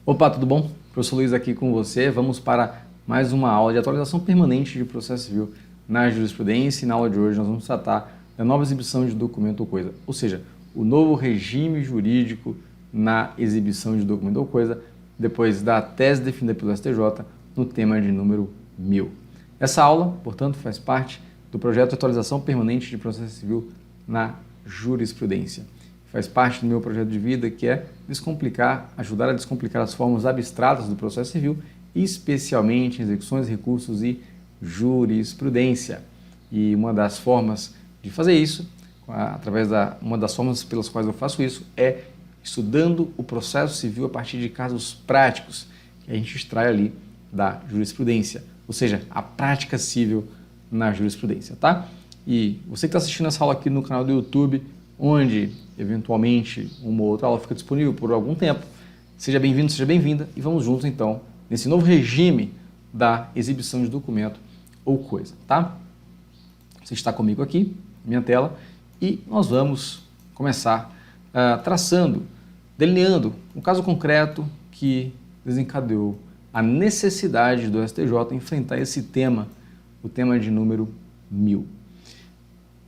Opa, tudo bom? Professor Luiz aqui com você. Vamos para mais uma aula de atualização permanente de processo civil na jurisprudência. E na aula de hoje nós vamos tratar da nova exibição de documento ou coisa, ou seja, o novo regime jurídico na exibição de documento ou coisa, depois da tese definida pelo STJ no tema de número 1000. Essa aula, portanto, faz parte do projeto de atualização permanente de processo civil na jurisprudência. Faz parte do meu projeto de vida, que é ajudar a descomplicar as formas abstratas do processo civil, especialmente em execuções, recursos e jurisprudência. E uma das formas de fazer isso, uma das formas pelas quais eu faço isso, é estudando o processo civil a partir de casos práticos, que a gente extrai ali da jurisprudência, ou seja, a prática civil na jurisprudência, tá? E você que está assistindo essa aula aqui no canal do YouTube, onde eventualmente uma ou outra aula fica disponível por algum tempo, seja bem-vindo, seja bem-vinda, e vamos juntos então nesse novo regime da exibição de documento ou coisa, tá? Você está comigo aqui, minha tela, e nós vamos começar delineando um caso concreto que desencadeou a necessidade do STJ enfrentar esse tema, o tema de número 1000.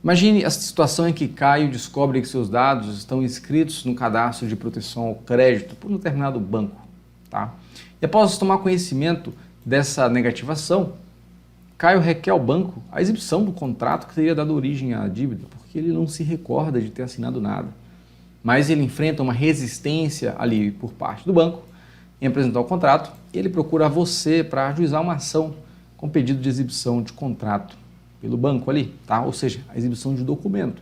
Imagine a situação em que Caio descobre que seus dados estão inscritos no cadastro de proteção ao crédito por um determinado banco, tá? E após tomar conhecimento dessa negativação, Caio requer ao banco a exibição do contrato que teria dado origem à dívida, porque ele não se recorda de ter assinado nada. Mas ele enfrenta uma resistência ali por parte do banco em apresentar o contrato e ele procura você para ajuizar uma ação com pedido de exibição de contrato pelo banco ali, tá? Ou seja, a exibição de documento.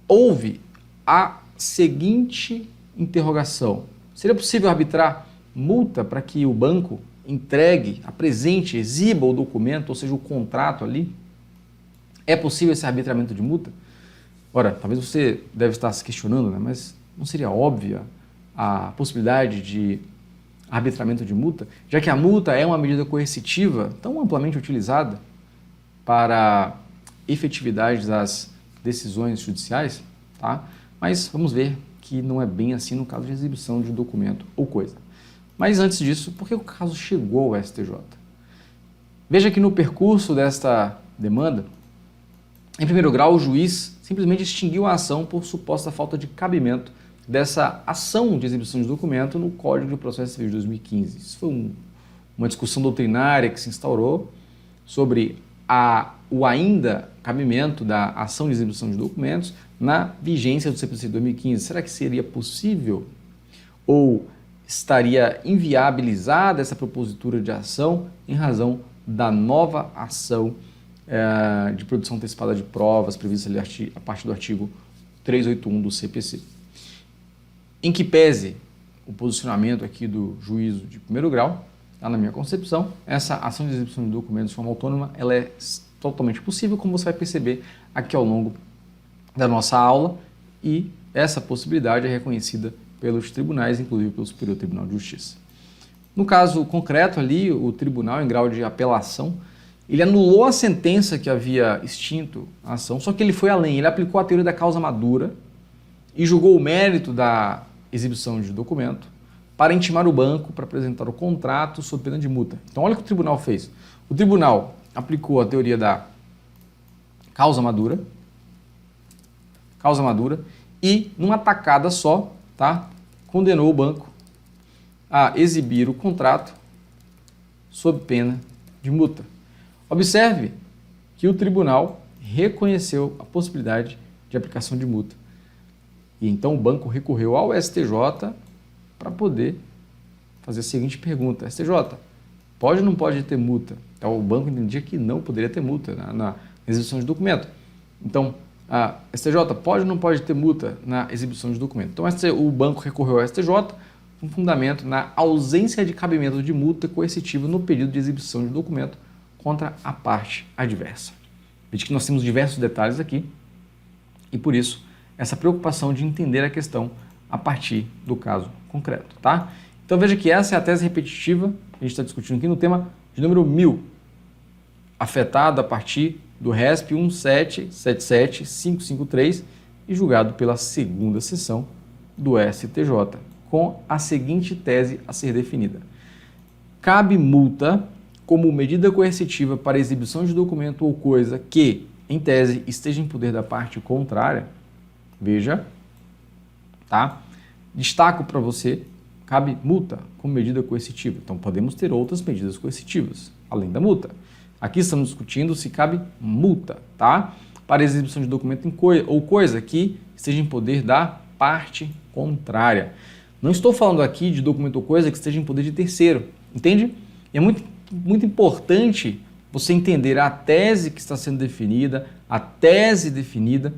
Houve a seguinte interrogação: seria possível arbitrar multa para que o banco apresente, exiba o documento, ou seja, o contrato ali? É possível esse arbitramento de multa? Ora, talvez você deve estar se questionando, né? Mas não seria óbvia a possibilidade de arbitramento de multa, já que a multa é uma medida coercitiva tão amplamente utilizada para efetividade das decisões judiciais, tá? Mas vamos ver que não é bem assim no caso de exibição de documento ou coisa. Mas antes disso, por que o caso chegou ao STJ? Veja que no percurso desta demanda, em primeiro grau, o juiz simplesmente extinguiu a ação por suposta falta de cabimento dessa ação de exibição de documento no Código de Processo Civil de 2015. Isso foi uma discussão doutrinária que se instaurou sobre o ainda cabimento da ação de exibição de documentos na vigência do CPC de 2015. Será que seria possível ou estaria inviabilizada essa propositura de ação em razão da nova ação de produção antecipada de provas prevista ali a partir do artigo 381 do CPC? Em que pese o posicionamento aqui do juízo de primeiro grau, tá, na minha concepção, essa ação de exibição de documentos de forma autônoma ela é totalmente possível, como você vai perceber aqui ao longo da nossa aula, e essa possibilidade é reconhecida pelos tribunais, inclusive pelo Superior Tribunal de Justiça. No caso concreto ali, o tribunal, em grau de apelação, ele anulou a sentença que havia extinto a ação, só que ele foi além, ele aplicou a teoria da causa madura e julgou o mérito da exibição de documento para intimar o banco para apresentar o contrato sob pena de multa. Então olha o que o tribunal fez. O tribunal aplicou a teoria da causa madura e numa tacada só, tá, condenou o banco a exibir o contrato sob pena de multa. Observe que o tribunal reconheceu a possibilidade de aplicação de multa. E então o banco recorreu ao STJ para poder fazer a seguinte pergunta: STJ, pode ou não pode ter multa? Então o banco entendia que não poderia ter multa na exibição de documento. Então, a STJ, pode ou não pode ter multa na exibição de documento? Então o banco recorreu ao STJ com fundamento na ausência de cabimento de multa coercitiva no pedido de exibição de documento contra a parte adversa. Veja que nós temos diversos detalhes aqui e por isso essa preocupação de entender a questão a partir do caso concreto, tá? Então veja que essa é a tese repetitiva que a gente está discutindo aqui no tema de número 1000, afetado a partir do RESP 1777553 e julgado pela segunda sessão do STJ, com a seguinte tese a ser definida. Cabe multa como medida coercitiva para exibição de documento ou coisa que, em tese, esteja em poder da parte contrária. Veja, tá? Destaco para você, cabe multa como medida coercitiva. Então, podemos ter outras medidas coercitivas, além da multa. Aqui estamos discutindo se cabe multa, tá? Para exibição de documento ou coisa que esteja em poder da parte contrária. Não estou falando aqui de documento ou coisa que esteja em poder de terceiro, entende? E é muito importante você entender a tese que está sendo definida, a tese definida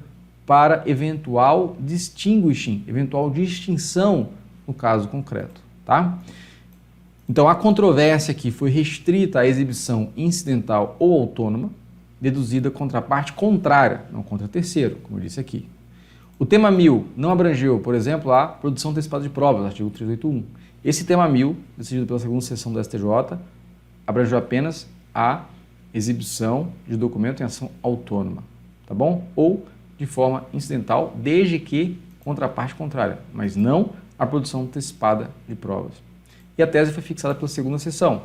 para eventual distinguishing, eventual distinção no caso concreto, tá? Então, a controvérsia aqui foi restrita à exibição incidental ou autônoma, deduzida contra a parte contrária, não contra terceiro, como eu disse aqui. O tema 1000 não abrangeu, por exemplo, a produção antecipada de provas, artigo 381. Esse tema 1000, decidido pela segunda seção do STJ, abrangeu apenas a exibição de documento em ação autônoma, tá bom? Ou de forma incidental, desde que contra a parte contrária, mas não a produção antecipada de provas. E a tese foi fixada pela segunda seção,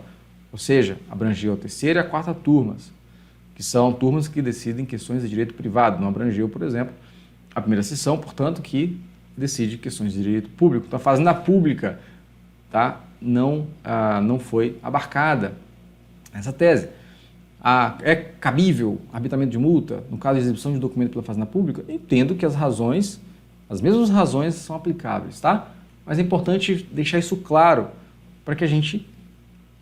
ou seja, abrangeu a terceira e a quarta turmas, que são turmas que decidem questões de direito privado, não abrangeu, por exemplo, a primeira seção, portanto, que decide questões de direito público. Então, a fazenda pública, tá, não foi abarcada essa tese. É cabível arbitramento de multa no caso de exibição de documento pela fazenda pública? Entendo que as mesmas razões são aplicáveis, tá? Mas é importante deixar isso claro para que a gente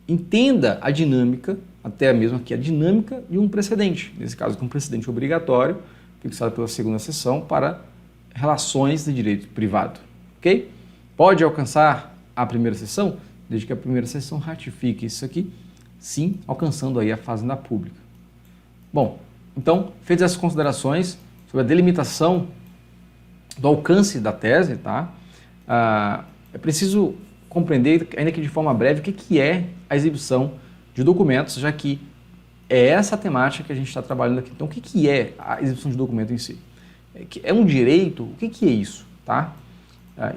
entenda a dinâmica, até mesmo aqui a dinâmica de um precedente, nesse caso, um precedente obrigatório, fixado pela segunda seção para relações de direito privado, ok? Pode alcançar a primeira seção, desde que a primeira seção ratifique isso aqui, sim, alcançando aí a fazenda pública. Bom, então, feitas essas considerações sobre a delimitação do alcance da tese, tá? É preciso compreender, ainda que de forma breve, o que é a exibição de documentos, já que é essa a temática que a gente está trabalhando aqui. Então, o que é a exibição de documento em si? É um direito? O que é isso? Tá?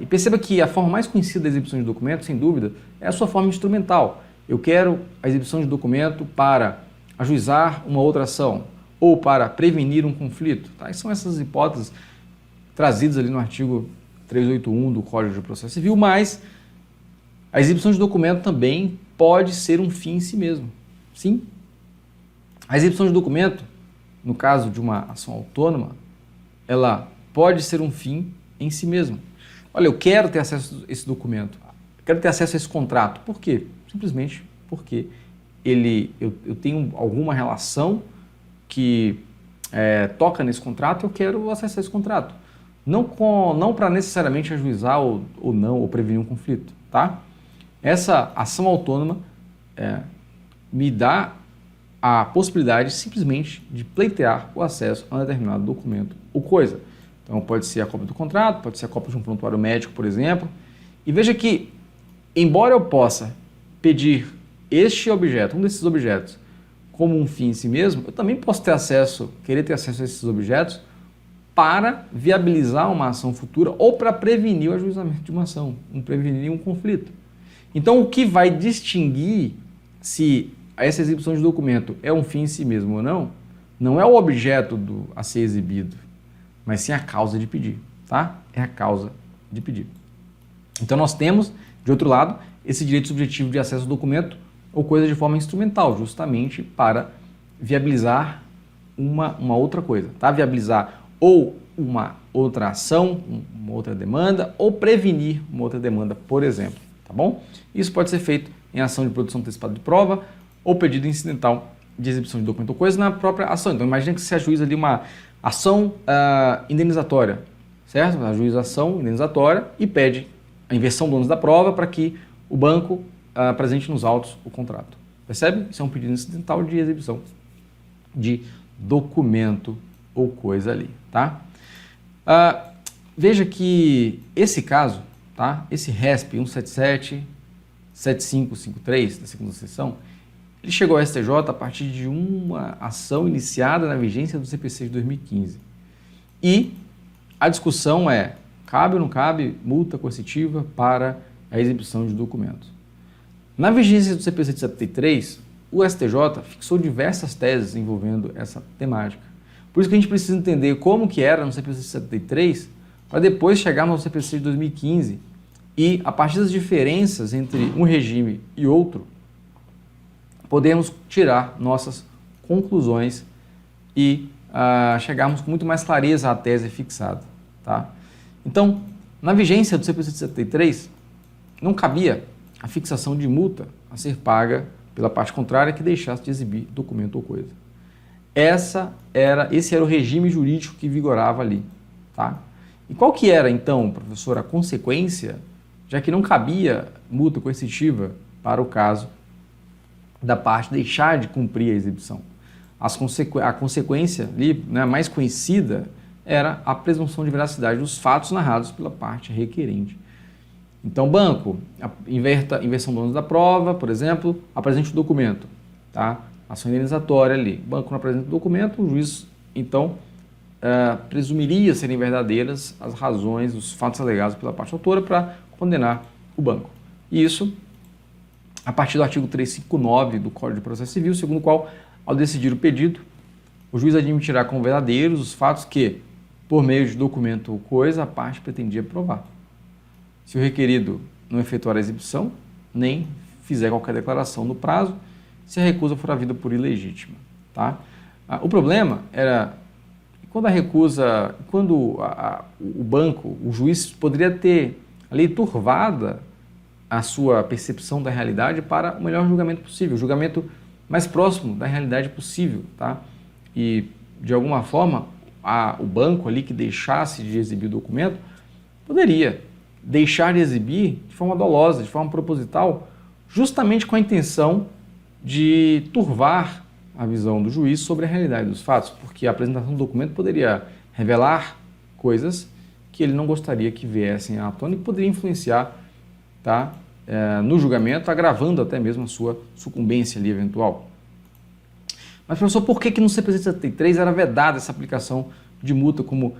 E perceba que a forma mais conhecida da exibição de documento, sem dúvida, é a sua forma instrumental. Eu quero a exibição de documento para ajuizar uma outra ação ou para prevenir um conflito. Tá? E são essas hipóteses trazidas ali no artigo 381 do Código de Processo Civil, mas a exibição de documento também pode ser um fim em si mesmo. Sim. A exibição de documento, no caso de uma ação autônoma, ela pode ser um fim em si mesma. Olha, eu quero ter acesso a esse documento, quero ter acesso a esse contrato. Por quê? Simplesmente porque eu tenho alguma relação que toca nesse contrato, eu quero acessar esse contrato. Não para necessariamente ajuizar ou não, ou prevenir um conflito, tá? Essa ação autônoma me dá a possibilidade simplesmente de pleitear o acesso a um determinado documento ou coisa. Então pode ser a cópia do contrato, pode ser a cópia de um prontuário médico, por exemplo. E veja que, embora eu possa pedir este objeto, um desses objetos, como um fim em si mesmo, eu também posso querer ter acesso a esses objetos para viabilizar uma ação futura ou para prevenir o ajuizamento de uma ação, prevenir um conflito. Então, o que vai distinguir se essa exibição de documento é um fim em si mesmo ou não, não é o objeto a ser exibido, mas sim a causa de pedir, tá? É a causa de pedir. Então, nós temos, de outro lado, esse direito subjetivo de acesso ao documento ou coisa de forma instrumental, justamente para viabilizar uma outra coisa, tá? Viabilizar ou uma outra ação, uma outra demanda, ou prevenir uma outra demanda, por exemplo, tá bom? Isso pode ser feito em ação de produção antecipada de prova ou pedido incidental de exibição de documento ou coisa na própria ação. Então, imagina que se ajuiza ali uma ação indenizatória, certo? Ajuiza a ação indenizatória e pede a inversão do ônus da prova para que o banco apresente nos autos o contrato. Percebe? Isso é um pedido incidental de exibição de documento ou coisa ali, tá? Veja que esse caso, tá? Esse RESP 177-7553 da segunda seção, ele chegou ao STJ a partir de uma ação iniciada na vigência do CPC de 2015. E a discussão é, cabe ou não cabe multa coercitiva para a exibição de documentos. Na vigência do CPC de 73, o STJ fixou diversas teses envolvendo essa temática. Por isso que a gente precisa entender como que era no CPC de 73, para depois chegarmos ao CPC de 2015 e, a partir das diferenças entre um regime e outro, podemos tirar nossas conclusões e chegarmos com muito mais clareza à tese fixada. Tá? Então, na vigência do CPC de 73, não cabia a fixação de multa a ser paga pela parte contrária que deixasse de exibir documento ou coisa. Esse era o regime jurídico que vigorava ali. Tá? E qual que era, então, professor, a consequência, já que não cabia multa coercitiva para o caso da parte deixar de cumprir a exibição? A consequência ali, né, mais conhecida era a presunção de veracidade dos fatos narrados pela parte requerente. Então, banco, inversão do ônus da prova, por exemplo, apresente o documento, tá? Ação indenizatória ali. O banco não apresenta o documento, o juiz, então, presumiria serem verdadeiras as razões, os fatos alegados pela parte autora para condenar o banco. E isso, a partir do artigo 359 do Código de Processo Civil, segundo o qual, ao decidir o pedido, o juiz admitirá como verdadeiros os fatos que, por meio de documento ou coisa, a parte pretendia provar. Se o requerido não efetuar a exibição, nem fizer qualquer declaração no prazo, se a recusa for havida por ilegítima. Tá? O problema era quando a recusa, o banco, o juiz poderia ter ali turvada a sua percepção da realidade para o melhor julgamento possível, o julgamento mais próximo da realidade possível. Tá? E, de alguma forma, o banco ali que deixasse de exibir o documento poderia deixar de exibir de forma dolosa, de forma proposital, justamente com a intenção de turvar a visão do juiz sobre a realidade dos fatos, porque a apresentação do documento poderia revelar coisas que ele não gostaria que viessem à tona e poderia influenciar, tá, no julgamento, agravando até mesmo a sua sucumbência ali eventual. Mas, professor, por que no CPC 73 era vedada essa aplicação de multa como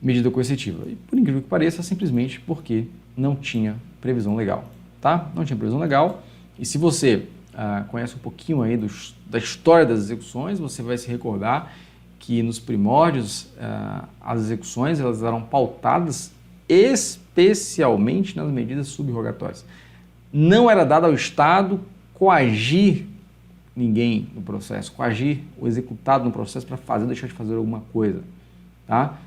medida coercitiva? E, por incrível que pareça, simplesmente porque não tinha previsão legal. Tá? Não tinha previsão legal. E se você conhece um pouquinho aí da história das execuções, você vai se recordar que nos primórdios as execuções elas eram pautadas especialmente nas medidas subrogatórias. Não era dado ao Estado coagir ninguém no processo, coagir o executado no processo para fazer ou deixar de fazer alguma coisa. Tá?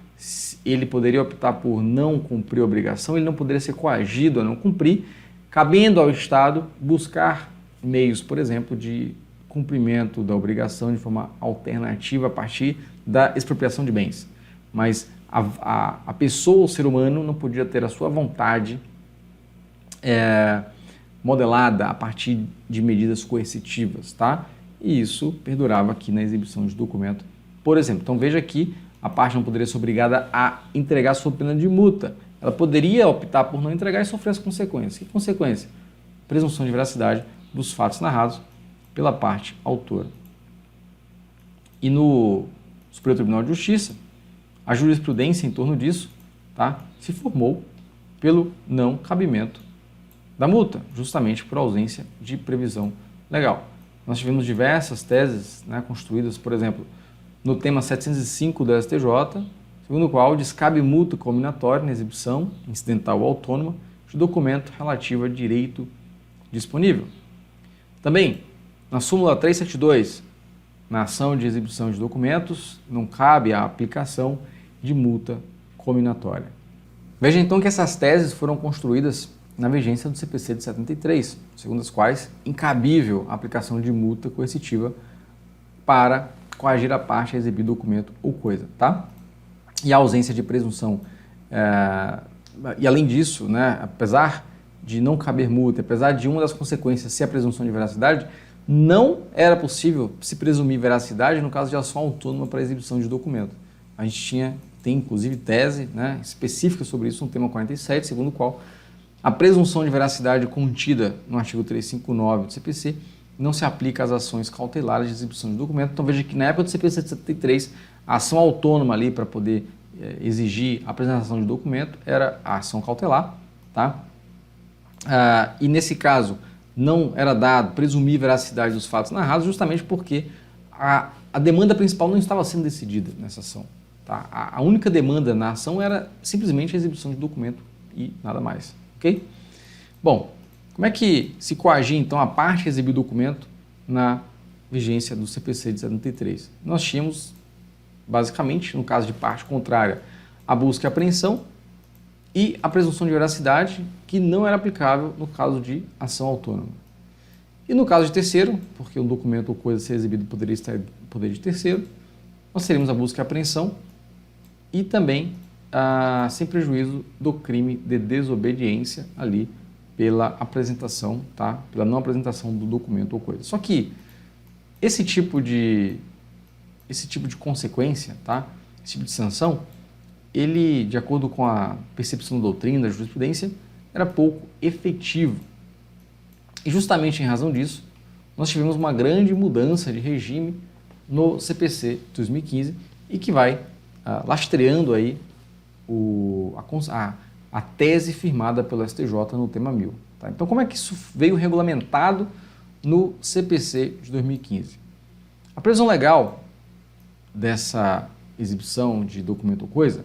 Ele poderia optar por não cumprir a obrigação, ele não poderia ser coagido a não cumprir, cabendo ao Estado buscar meios, por exemplo, de cumprimento da obrigação de forma alternativa a partir da expropriação de bens. Mas a pessoa, o ser humano, não podia ter a sua vontade modelada a partir de medidas coercitivas, tá? E isso perdurava aqui na exibição de documento, por exemplo. Então veja que a parte não poderia ser obrigada a entregar sob pena de multa. Ela poderia optar por não entregar e sofrer as consequências. Que consequência? Presunção de veracidade dos fatos narrados pela parte autora. E no Superior Tribunal de Justiça, a jurisprudência em torno disso, tá, se formou pelo não cabimento da multa, justamente por ausência de previsão legal. Nós tivemos diversas teses, né, construídas, por exemplo, no tema 705 da STJ, segundo o qual descabe multa combinatória na exibição incidental ou autônoma de documento relativo a direito disponível. Também, na súmula 372, na ação de exibição de documentos, não cabe a aplicação de multa combinatória. Veja então que essas teses foram construídas na vigência do CPC de 73, segundo as quais incabível a aplicação de multa coercitiva para coagir a parte a exibir documento ou coisa, tá? E a ausência de presunção. E além disso, né, apesar de não caber multa, apesar de uma das consequências ser a presunção de veracidade, não era possível se presumir veracidade no caso de ação autônoma para exibição de documento. A gente tem inclusive tese, né, específica sobre isso no tema 47, segundo o qual a presunção de veracidade contida no artigo 359 do CPC não se aplica às ações cautelares de exibição de documento. Então veja que na época do CPC 73, a ação autônoma ali para poder exigir a apresentação de documento era a ação cautelar, tá? e nesse caso não era dado presumir veracidade dos fatos narrados, justamente porque a demanda principal não estava sendo decidida nessa ação. Tá? A única demanda na ação era simplesmente a exibição de documento e nada mais. Ok? Bom, como é que se coagia então a parte que exibiu o documento na vigência do CPC de 73? Nós tínhamos, basicamente, no caso de parte contrária, a busca e apreensão e a presunção de veracidade, que não era aplicável no caso de ação autônoma. E no caso de terceiro, porque um documento ou coisa ser exibido poderia estar em poder de terceiro, nós teríamos a busca e apreensão e também, sem prejuízo do crime de desobediência ali pela apresentação, tá? Pela não apresentação do documento ou coisa. Só que esse tipo de consequência, tá? Esse tipo de sanção, ele, de acordo com a percepção da doutrina, da jurisprudência, era pouco efetivo. E justamente em razão disso, nós tivemos uma grande mudança de regime no CPC 2015 e que vai lastreando aí a tese firmada pelo STJ no tema 1000. Tá? Então, como é que isso veio regulamentado no CPC de 2015? A previsão legal dessa exibição de documento ou coisa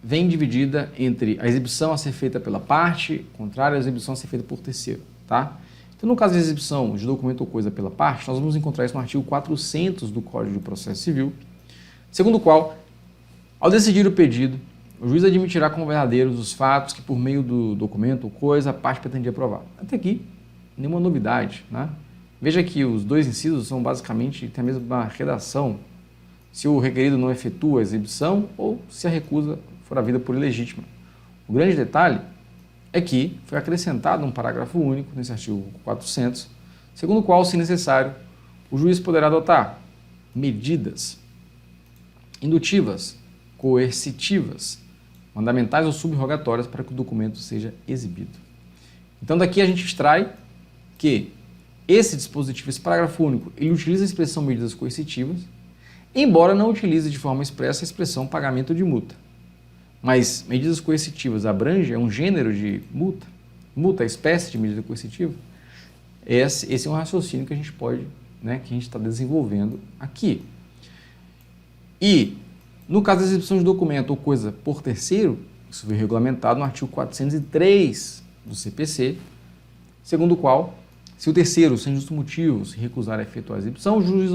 vem dividida entre a exibição a ser feita pela parte contrária e a exibição a ser feita por terceiro. Tá? Então, no caso de exibição de documento ou coisa pela parte, nós vamos encontrar isso no artigo 400 do Código de Processo Civil, segundo o qual, ao decidir o pedido, o juiz admitirá como verdadeiros os fatos que, por meio do documento ou coisa, a parte pretendia provar. Até aqui, nenhuma novidade. Né? Veja que os dois incisos são basicamente, têm a mesma redação, se o requerido não efetua a exibição ou se a recusa for havida por ilegítima. O grande detalhe é que foi acrescentado um parágrafo único nesse artigo 400, segundo o qual, se necessário, o juiz poderá adotar medidas indutivas, coercitivas, mandamentais ou subrogatórias para que o documento seja exibido. Então daqui a gente extrai que esse dispositivo, esse parágrafo único, ele utiliza a expressão medidas coercitivas, embora não utilize de forma expressa a expressão pagamento de multa. Mas medidas coercitivas abrange, é um gênero de multa, multa é espécie de medida coercitiva. Esse é um raciocínio que a gente pode, que a gente está desenvolvendo aqui. E, no caso da exibição de documento ou coisa por terceiro, isso foi regulamentado no artigo 403 do CPC, segundo o qual, se o terceiro, sem justo motivo, se recusar a efetuar a exibição, o juiz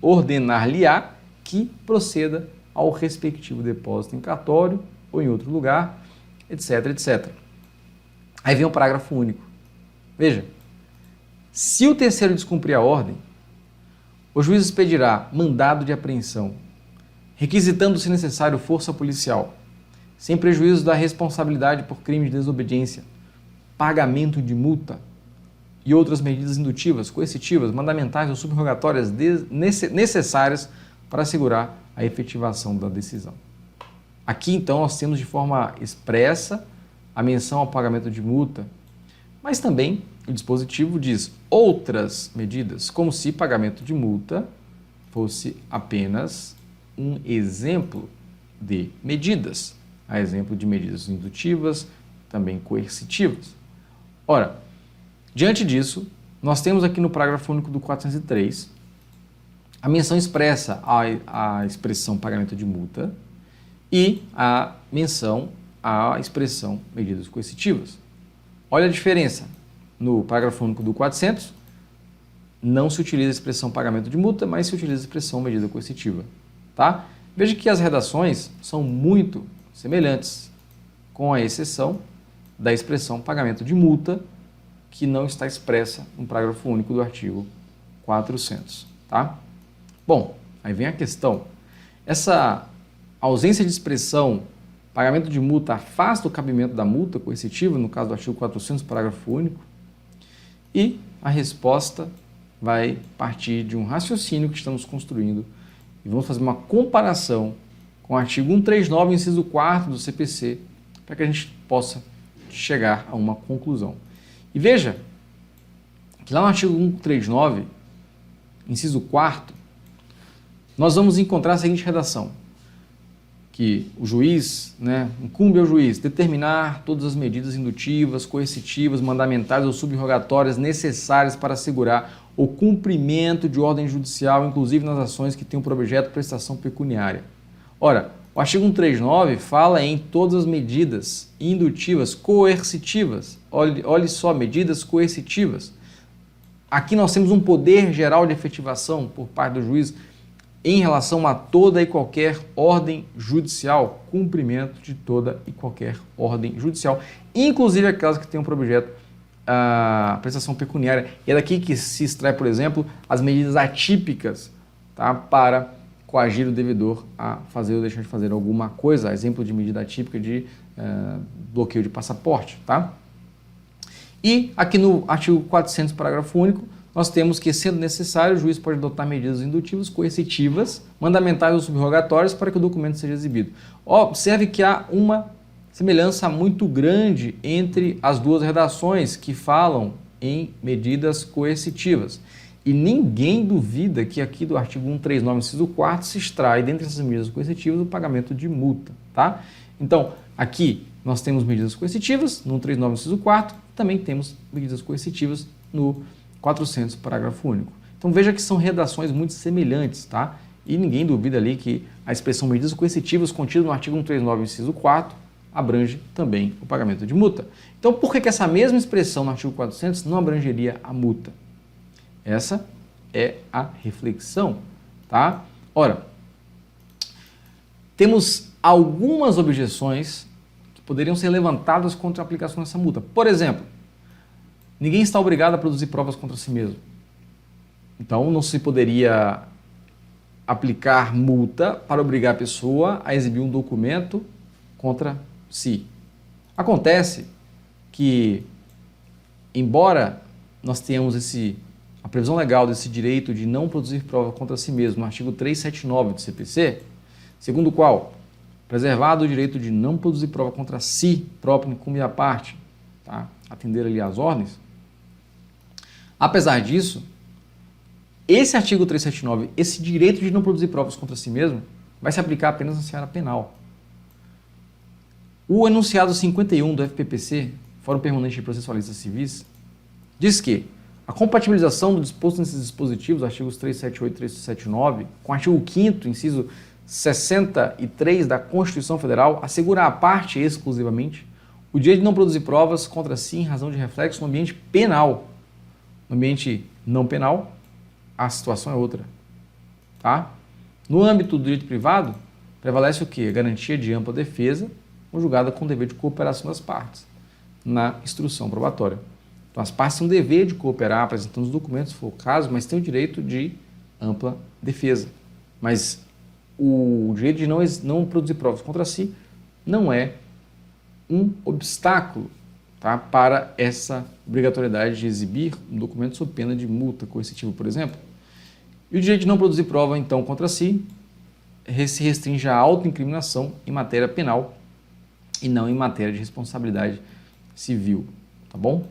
ordenar-lhe-á que proceda ao respectivo depósito em cartório ou em outro lugar, etc, etc. Aí vem o parágrafo único. Veja, se o terceiro descumprir a ordem, o juiz expedirá mandado de apreensão, requisitando, se necessário, força policial, sem prejuízo da responsabilidade por crime de desobediência, pagamento de multa e outras medidas indutivas, coercitivas, mandamentais ou subrogatórias necessárias para assegurar a efetivação da decisão. Aqui, então, nós temos de forma expressa a menção ao pagamento de multa, mas também o dispositivo diz outras medidas, como se pagamento de multa fosse apenas um exemplo de medidas, a exemplo de medidas indutivas, também coercitivas. Ora, diante disso, nós temos aqui no parágrafo único do 403 a menção expressa à expressão pagamento de multa e a menção à expressão medidas coercitivas. Olha a diferença. No parágrafo único do 400, não se utiliza a expressão pagamento de multa, mas se utiliza a expressão medida coercitiva. Tá? Veja que as redações são muito semelhantes, com a exceção da expressão pagamento de multa, que não está expressa no parágrafo único do artigo 400. Tá? Bom, aí vem a questão. Essa ausência de expressão pagamento de multa afasta o cabimento da multa coercitiva, no caso do artigo 400, parágrafo único, e a resposta vai partir de um raciocínio que estamos construindo e vamos fazer uma comparação com o artigo 139, inciso 4 do CPC, para que a gente possa chegar a uma conclusão. E veja que lá no artigo 139, inciso 4, nós vamos encontrar a seguinte redação, que o juiz, né, incumbe ao juiz determinar todas as medidas indutivas, coercitivas, mandamentais ou subrogatórias necessárias para assegurar o cumprimento de ordem judicial, inclusive nas ações que tenham por objeto prestação pecuniária. Ora, o artigo 139 fala em todas as medidas indutivas coercitivas. Olhe só, medidas coercitivas. Aqui nós temos um poder geral de efetivação por parte do juiz em relação a toda e qualquer ordem judicial, cumprimento de toda e qualquer ordem judicial, inclusive aquelas que tenham por objeto a prestação pecuniária. E é daqui que se extrai, por exemplo, as medidas atípicas, tá, para coagir o devedor a fazer ou deixar de fazer alguma coisa. Exemplo de medida atípica de bloqueio de passaporte. Tá? E aqui no artigo 400, parágrafo único, nós temos que, sendo necessário, o juiz pode adotar medidas indutivas, coercitivas, mandamentais ou subrogatórias para que o documento seja exibido. Observe que há uma semelhança muito grande entre as duas redações que falam em medidas coercitivas. E ninguém duvida que aqui do artigo 139, inciso 4, se extrai, dentre essas medidas coercitivas, o pagamento de multa. Tá? Então, aqui nós temos medidas coercitivas, no 139, inciso 4, também temos medidas coercitivas no 400, parágrafo único. Então veja que são redações muito semelhantes, tá? E ninguém duvida ali que a expressão medidas coercitivas contida no artigo 139, inciso 4, abrange também o pagamento de multa. Então por que essa mesma expressão no artigo 400 não abrangeria a multa? Essa é a reflexão, tá? Ora, temos algumas objeções que poderiam ser levantadas contra a aplicação dessa multa. Por exemplo, ninguém está obrigado a produzir provas contra si mesmo. Então, não se poderia aplicar multa para obrigar a pessoa a exibir um documento contra si. Acontece que, embora nós tenhamos a previsão legal desse direito de não produzir prova contra si mesmo, no artigo 379 do CPC, segundo o qual, preservado o direito de não produzir prova contra si próprio, incumbe à parte, tá? Atender ali às ordens. Apesar disso, esse artigo 379, esse direito de não produzir provas contra si mesmo, vai se aplicar apenas na seara penal. O enunciado 51 do FPPC, Fórum Permanente de Processualistas Civis, diz que a compatibilização do disposto nesses dispositivos, artigos 378 e 379, com o artigo 5º, inciso 63 da Constituição Federal, assegura à parte exclusivamente o direito de não produzir provas contra si em razão de reflexo no ambiente penal. No ambiente não penal, a situação é outra. Tá? No âmbito do direito privado, prevalece o quê? A garantia de ampla defesa, conjugada com o dever de cooperação das partes na instrução probatória. Então, as partes têm o dever de cooperar, apresentando os documentos, se for o caso, mas têm o direito de ampla defesa. Mas o direito de não produzir provas contra si não é um obstáculo, tá, para essa obrigatoriedade de exibir um documento sob pena de multa coercitiva, por exemplo. E o direito de não produzir prova, então, contra si se restringe à autoincriminação em matéria penal e não em matéria de responsabilidade civil, tá bom?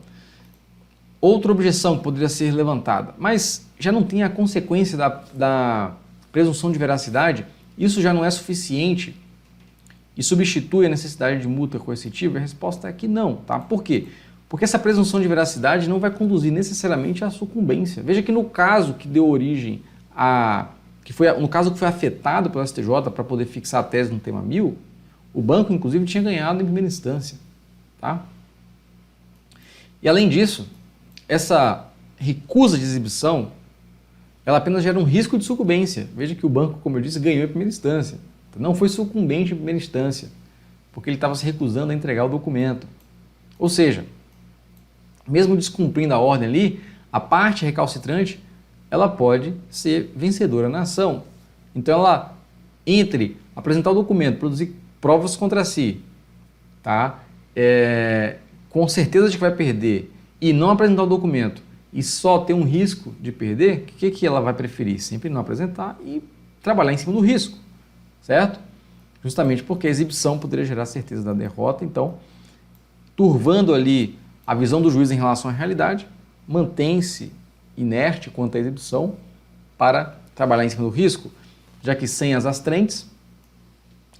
Outra objeção que poderia ser levantada, mas já não tem a consequência da presunção de veracidade, isso já não é suficiente e substitui a necessidade de multa coercitiva? A resposta é que não, tá? Por quê? Porque essa presunção de veracidade não vai conduzir necessariamente à sucumbência. Veja que no caso que deu origem no caso que foi afetado pelo STJ para poder fixar a tese no tema 1000, o banco, inclusive, tinha ganhado em primeira instância, tá? E além disso, essa recusa de exibição, ela apenas gera um risco de sucumbência. Veja que o banco, como eu disse, ganhou em primeira instância. Não foi sucumbente em primeira instância, porque ele estava se recusando a entregar o documento. Ou seja, mesmo descumprindo a ordem ali, a parte recalcitrante, ela pode ser vencedora na ação. Então, ela, entre apresentar o documento, produzir provas contra si, tá? Com certeza de que vai perder, e não apresentar o documento, e só ter um risco de perder, o que ela vai preferir? Sempre não apresentar e trabalhar em cima do risco, certo? Justamente porque a exibição poderia gerar certeza da derrota, então, turvando ali a visão do juiz em relação à realidade, mantém-se inerte quanto à exibição para trabalhar em cima do risco, já que sem as astrentes,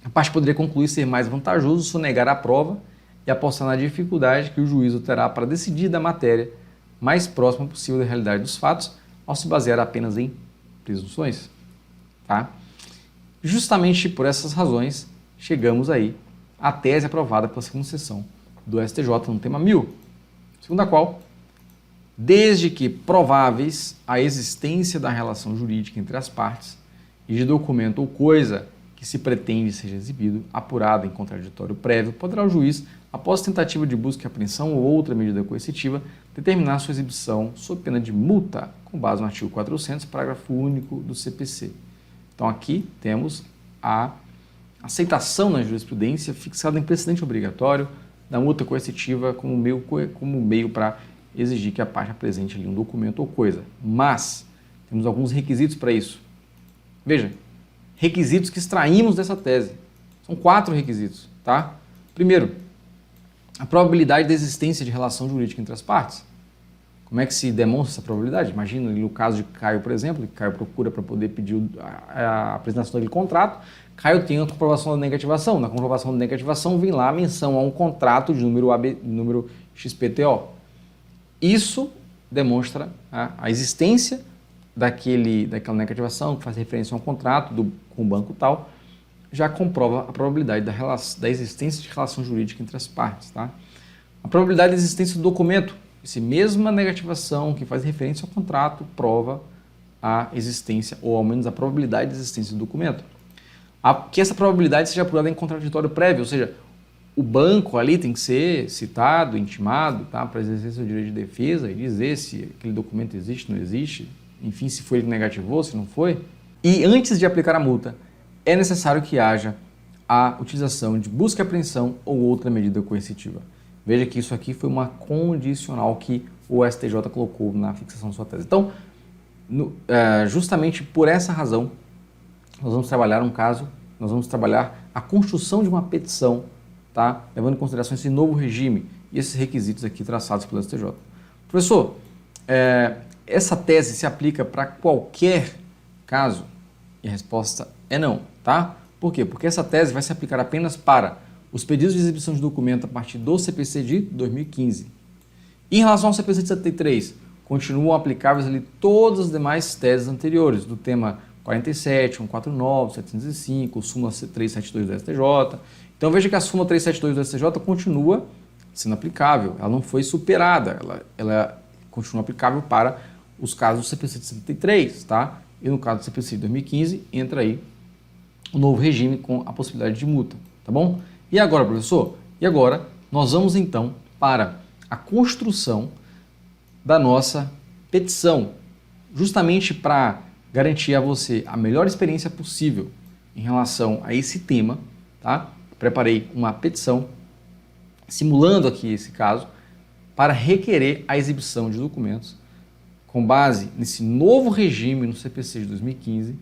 A parte poderia concluir ser mais vantajoso sonegar a prova e apostar na dificuldade que o juízo terá para decidir da matéria mais próxima possível da realidade dos fatos, ao se basear apenas em presunções. Tá? Justamente por essas razões, chegamos aí à tese aprovada pela segunda sessão do STJ no tema 1000, segundo a qual, desde que prováveis a existência da relação jurídica entre as partes e de documento ou coisa que se pretende seja exibido, apurado em contraditório prévio, poderá o juiz, após tentativa de busca e apreensão ou outra medida coercitiva, determinar sua exibição sob pena de multa, com base no artigo 400, parágrafo único do CPC. Então aqui temos a aceitação na jurisprudência fixada em precedente obrigatório da multa coercitiva como meio para exigir que a parte apresente ali um documento ou coisa. Mas temos alguns requisitos para isso. Veja, requisitos que extraímos dessa tese. São 4 requisitos, tá? Primeiro, a probabilidade da existência de relação jurídica entre as partes. Como é que se demonstra essa probabilidade? Imagina ali o caso de Caio, por exemplo, que Caio procura para poder pedir a apresentação daquele contrato. Caio tem a comprovação da negativação. Na comprovação da negativação vem lá a menção a um contrato de número XPTO. Isso demonstra a existência daquela negativação, que faz referência a um contrato com o banco tal, já comprova a probabilidade da existência de relação jurídica entre as partes. Tá? A probabilidade da existência do documento, essa mesma negativação que faz referência ao contrato, prova a existência, ou ao menos a probabilidade de existência do documento. Que essa probabilidade seja apurada em contraditório prévio, ou seja, o banco ali tem que ser citado, intimado, tá, para exercer seu direito de defesa e dizer se aquele documento existe, não existe, enfim, se foi ele que negativou, se não foi. E antes de aplicar a multa, é necessário que haja a utilização de busca e apreensão ou outra medida coercitiva. Veja que isso aqui foi uma condicional que o STJ colocou na fixação da sua tese. Então, justamente por essa razão, nós vamos trabalhar a construção de uma petição, tá? Levando em consideração esse novo regime e esses requisitos aqui traçados pelo STJ. Professor, essa tese se aplica para qualquer caso? E a resposta é não, tá? Por quê? Porque essa tese vai se aplicar apenas para os pedidos de exibição de documento a partir do CPC de 2015. E em relação ao CPC de 73, continuam aplicáveis ali todas as demais teses anteriores, do tema 47, 149, 705, súmula 372 do STJ. Então veja que a súmula 372 do STJ continua sendo aplicável, ela não foi superada, ela continua aplicável para os casos do CPC de 73, tá? E no caso do CPC de 2015, entra aí o novo regime com a possibilidade de multa, tá bom? E agora, professor? E agora nós vamos então para a construção da nossa petição, justamente para garantir a você a melhor experiência possível em relação a esse tema, tá? Preparei uma petição simulando aqui esse caso para requerer a exibição de documentos com base nesse novo regime no CPC de 2015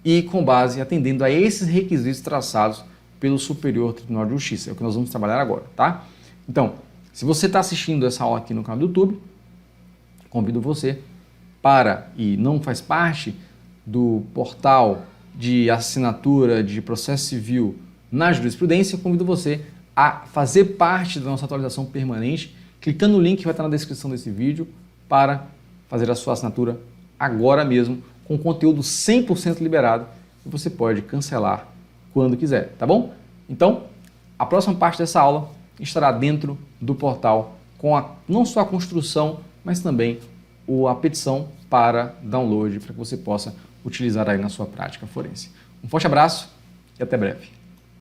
e com base atendendo a esses requisitos traçados pelo Superior Tribunal de Justiça. É o que nós vamos trabalhar agora, tá? Então, se você está assistindo essa aula aqui no canal do YouTube, convido você e não faz parte do portal de assinatura de processo civil na jurisprudência, convido você a fazer parte da nossa atualização permanente, clicando no link que vai estar na descrição desse vídeo para fazer a sua assinatura agora mesmo, com conteúdo 100% liberado, e você pode cancelar quando quiser, tá bom? Então, a próxima parte dessa aula estará dentro do portal com não só a construção, mas também a petição para download, para que você possa utilizar aí na sua prática forense. Um forte abraço e até breve.